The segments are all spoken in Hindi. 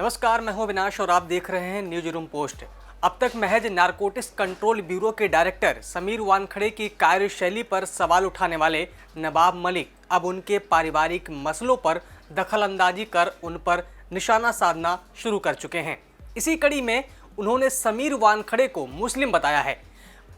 नमस्कार, मैं हूं अविनाश और आप देख रहे हैं न्यूज रूम पोस्ट। अब तक महज नारकोटिक्स कंट्रोल ब्यूरो के डायरेक्टर समीर वानखेड़े की कार्यशैली पर सवाल उठाने वाले नवाब मलिक अब उनके पारिवारिक मसलों पर दखलंदाजी कर उन पर निशाना साधना शुरू कर चुके हैं। इसी कड़ी में उन्होंने समीर वानखेड़े को मुस्लिम बताया है।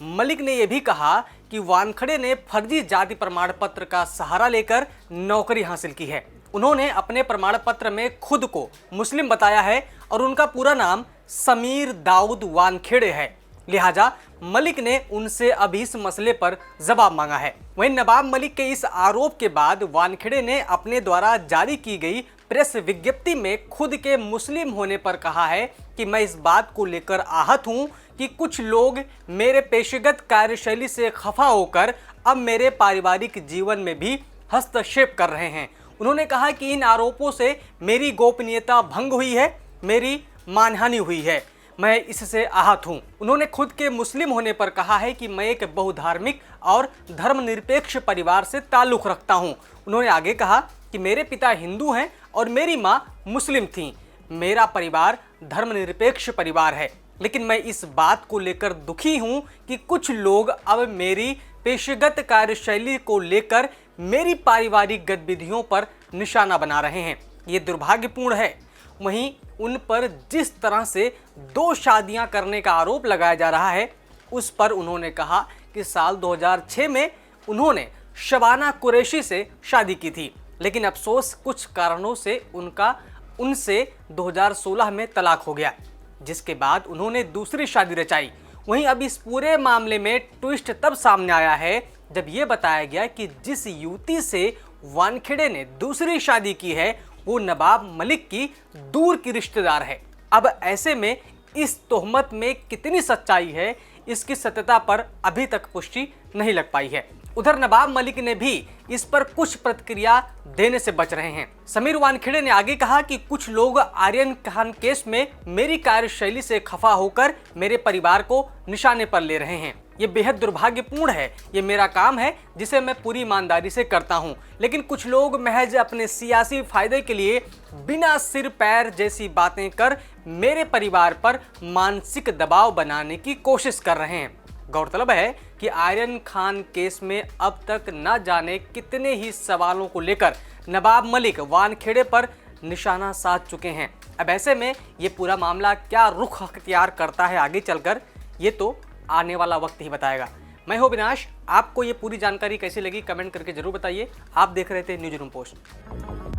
मलिक ने यह भी कहा कि वानखेड़े ने फर्जी जाति प्रमाण पत्र का सहारा लेकर नौकरी हासिल की है। उन्होंने अपने प्रमाण पत्र में खुद को मुस्लिम बताया है और उनका पूरा नाम समीर दाऊद वानखेड़े है। लिहाजा मलिक ने उनसे अब इस मसले पर जवाब मांगा है। वहीं नवाब मलिक के इस आरोप के बाद वानखेड़े ने अपने द्वारा जारी की गई प्रेस विज्ञप्ति में खुद के मुस्लिम होने पर कहा है कि मैं इस बात को लेकर आहत हूं कि कुछ लोग मेरे पेशेगत कार्यशैली से खफा होकर अब मेरे पारिवारिक जीवन में भी हस्तक्षेप कर रहे हैं। उन्होंने कहा कि इन आरोपों से मेरी गोपनीयता भंग हुई है, मेरी मानहानि हुई है, मैं इससे आहत हूं। उन्होंने खुद के मुस्लिम होने पर कहा है कि मैं एक बहुधार्मिक और धर्मनिरपेक्ष परिवार से ताल्लुक़ रखता हूं। उन्होंने आगे कहा कि मेरे पिता हिंदू हैं और मेरी मां मुस्लिम थीं। मेरा परिवार धर्मनिरपेक्ष परिवार है, लेकिन मैं इस बात को लेकर दुखी हूं कि कुछ लोग अब मेरी पेशेगत कार्यशैली को लेकर मेरी पारिवारिक गतिविधियों पर निशाना बना रहे हैं। ये दुर्भाग्यपूर्ण है। वहीं उन पर जिस तरह से 2 शादियां करने का आरोप लगाया जा रहा है, उस पर उन्होंने कहा कि साल 2006 में उन्होंने शबाना कुरैशी से शादी की थी, लेकिन अफसोस कुछ कारणों से उनसे 2016 में तलाक हो गया, जिसके बाद उन्होंने दूसरी शादी रचाई। वहीं अब इस पूरे मामले में ट्विस्ट तब सामने आया है जब ये बताया गया कि जिस युवती से वानखेड़े ने दूसरी शादी की है वो नवाब मलिक की दूर की रिश्तेदार है। अब ऐसे में इस तोहमत में कितनी सच्चाई है, इसकी सत्यता पर अभी तक पुष्टि नहीं लग पाई है। उधर नवाब मलिक ने भी इस पर कुछ प्रतिक्रिया देने से बच रहे हैं। समीर वानखेड़े ने आगे कहा कि कुछ लोग आर्यन खान केस में मेरी कार्यशैली से खफा होकर मेरे परिवार को निशाने पर ले रहे हैं। ये बेहद दुर्भाग्यपूर्ण है। ये मेरा काम है जिसे मैं पूरी ईमानदारी से करता हूं, लेकिन कुछ लोग महज अपने सियासी फायदे के लिए बिना सिर पैर जैसी बातें कर मेरे परिवार पर मानसिक दबाव बनाने की कोशिश कर रहे हैं। गौरतलब है कि आर्यन खान केस में अब तक न जाने कितने ही सवालों को लेकर नवाब मलिक वानखेड़े पर निशाना साध चुके हैं। अब ऐसे में ये पूरा मामला क्या रुख अख्तियार करता है आगे चलकर, ये तो आने वाला वक्त ही बताएगा। मैं हूं अविनाश। आपको ये पूरी जानकारी कैसी लगी कमेंट करके जरूर बताइए। आप देख रहे थे न्यूज रूम पोस्ट।